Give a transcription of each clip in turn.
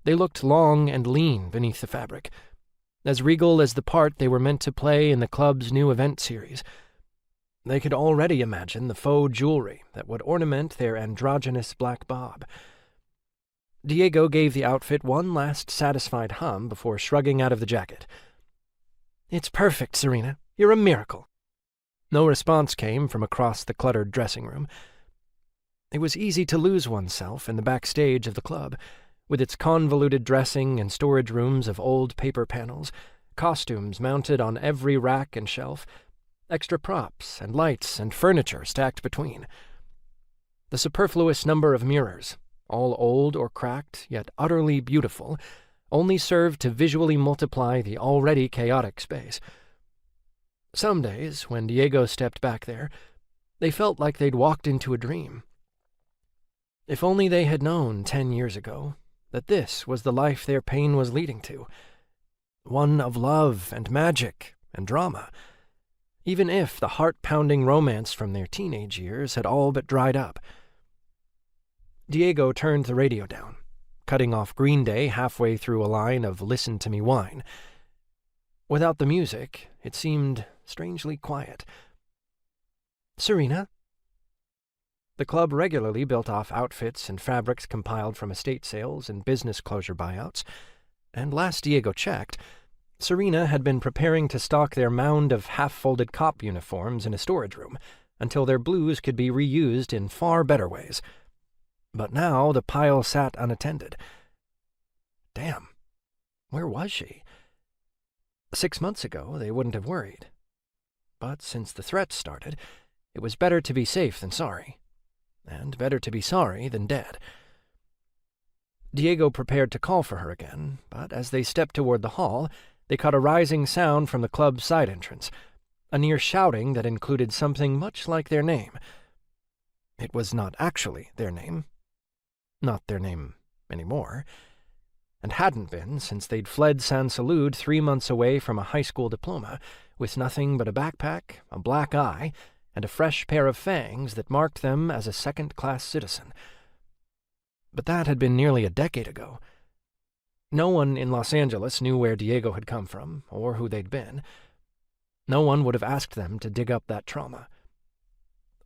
They looked long and lean beneath the fabric, as regal as the part they were meant to play in the club's new event series. They could already imagine the faux jewelry that would ornament their androgynous black bob. Diego gave the outfit one last satisfied hum before shrugging out of the jacket. "It's perfect, Serena. You're a miracle." No response came from across the cluttered dressing room. It was easy to lose oneself in the backstage of the club, with its convoluted dressing and storage rooms of old paper panels, costumes mounted on every rack and shelf, extra props and lights and furniture stacked between. The superfluous number of mirrors, all old or cracked, yet utterly beautiful, only served to visually multiply the already chaotic space. Some days, when Diego stepped back there, they felt like they'd walked into a dream. If only they had known 10 years ago that this was the life their pain was leading to, one of love and magic and drama, even if the heart-pounding romance from their teenage years had all but dried up. Diego turned the radio down, cutting off Green Day halfway through a line of Listen to Me Whine. Without the music, it seemed strangely quiet. "Serena?" The club regularly built off outfits and fabrics compiled from estate sales and business closure buyouts, and last Diego checked, Serena had been preparing to stock their mound of half-folded cop uniforms in a storage room until their blues could be reused in far better ways. But now the pile sat unattended. Damn, where was she? 6 months ago, they wouldn't have worried. But since the threats started, it was better to be safe than sorry, and better to be sorry than dead. Diego prepared to call for her again, but as they stepped toward the hall, they caught a rising sound from the club's side entrance, a near shouting that included something much like their name. It was not actually their name. Not their name anymore, and hadn't been since they'd fled San Salud 3 months away from a high school diploma, with nothing but a backpack, a black eye, and a fresh pair of fangs that marked them as a second-class citizen. But that had been nearly a decade ago. No one in Los Angeles knew where Diego had come from, or who they'd been. No one would have asked them to dig up that trauma.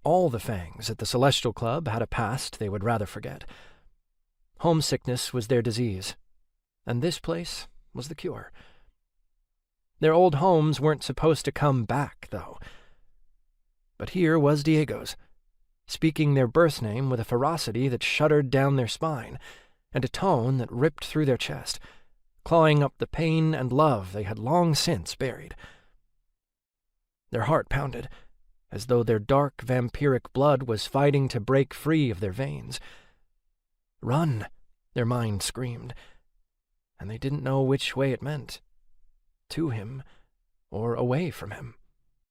All the fangs at the Celestial Club had a past they would rather forget. Homesickness was their disease, and this place was the cure. Their old homes weren't supposed to come back, though. But here was Diego's, speaking their birth name with a ferocity that shuddered down their spine, and a tone that ripped through their chest, clawing up the pain and love they had long since buried. Their heart pounded, as though their dark, vampiric blood was fighting to break free of their veins. "Run," their mind screamed, and they didn't know which way it meant, to him or away from him.